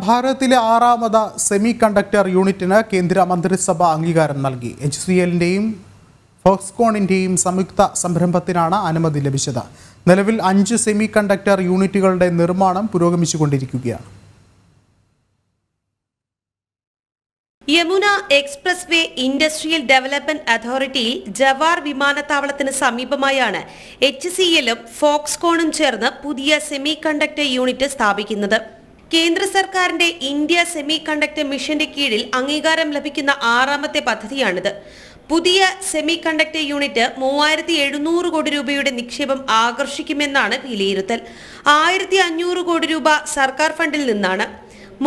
ഭാരതത്തിലെ ആറാമത് semi conductor യൂണിറ്റിന് കേന്ദ്ര മന്ത്രിസഭ അംഗീകാരം നൽകി. HCLന്റെയും ഫോക്സ്കോണിന്റെയും സംയുക്ത സംരംഭത്തിനാണ് അനുമതി ലഭിച്ചത്. നിലവിൽ 5 സെമി കണ്ടക്ടർ യൂണിറ്റുകളുടെ നിർമ്മാണം പുരോഗമിച്ചുകൊണ്ടിരിക്കുകയാണ്. Yamuna expressway industrial development അതോറിറ്റിയിൽ ജവാർ വിമാനത്താവളത്തിന് സമീപമായാണ് HCLും ഫോക്സ്കോണും ചേർന്ന് പുതിയ സെമി കണ്ടക്ടർ യൂണിറ്റ് സ്ഥാപിക്കുന്നത്. കേന്ദ്ര സർക്കാരിന്റെ ഇന്ത്യ സെമി കണ്ടക്ടർ മിഷന്റെ കീഴിൽ അംഗീകാരം ലഭിക്കുന്ന 6ാമത്തെ പദ്ധതിയാണിത്. പുതിയ സെമി കണ്ടക്ടർ യൂണിറ്റ് 3700 കോടി രൂപയുടെ നിക്ഷേപം ആകർഷിക്കുമെന്നാണ് വിലയിരുത്തൽ. 1500 കോടി രൂപ സർക്കാർ ഫണ്ടിൽ നിന്നാണ്.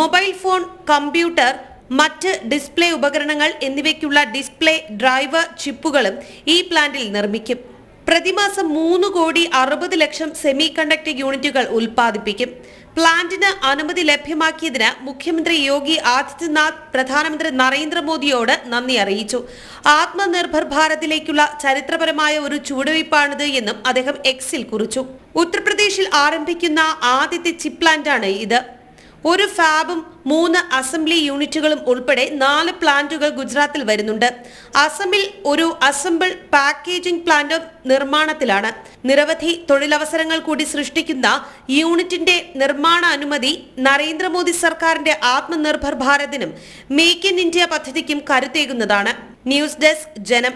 മൊബൈൽ ഫോൺ, കമ്പ്യൂട്ടർ, മറ്റ് ഡിസ്പ്ലേ ഉപകരണങ്ങൾ എന്നിവയ്ക്കുള്ള ഡിസ്പ്ലേ ഡ്രൈവർ ചിപ്പുകളും ഈ പ്ലാന്റിൽ നിർമ്മിക്കും. പ്രതിമാസം 3,60,00,000 സെമി കണ്ടക്ടർ യൂണിറ്റുകൾ ഉൽപ്പാദിപ്പിക്കും. പ്ലാന്റിന് അനുമതി ലഭ്യമാക്കിയതിന് മുഖ്യമന്ത്രി യോഗി ആദിത്യനാഥ് പ്രധാനമന്ത്രി നരേന്ദ്രമോദിയോട് നന്ദി അറിയിച്ചു. ആത്മനിർഭർ ഭാരതിലേക്കുള്ള ചരിത്രപരമായ ഒരു ചുവടുവയ്പ്പാണിത് എന്നും അദ്ദേഹം എക്സിൽ കുറിച്ചു. ഉത്തർപ്രദേശിൽ ആരംഭിക്കുന്ന ആദ്യത്തെ ചിപ്പ് പ്ലാന്റാണ് ഇത്. ഒരു ഫാബും 3 അസംബ്ലി യൂണിറ്റുകളും ഉൾപ്പെടെ 4 പ്ലാന്റുകൾ ഗുജറാത്തിൽ വരുന്നുണ്ട്. അസമിൽ ഒരു അസംബിൾ പാക്കേജിംഗ് പ്ലാന്റ് നിർമ്മാണത്തിലാണ്. നിരവധി തൊഴിലവസരങ്ങൾ കൂടി സൃഷ്ടിക്കുന്ന യൂണിറ്റിന്റെ നിർമ്മാണ അനുമതി നരേന്ദ്രമോദി സർക്കാരിന്റെ ആത്മനിർഭർ ഭാരതിനും മേക്ക് ഇൻ ഇന്ത്യ പദ്ധതിക്കും കരുത്തേകുന്നതാണ്. ന്യൂസ് ഡെസ്ക് ജനം.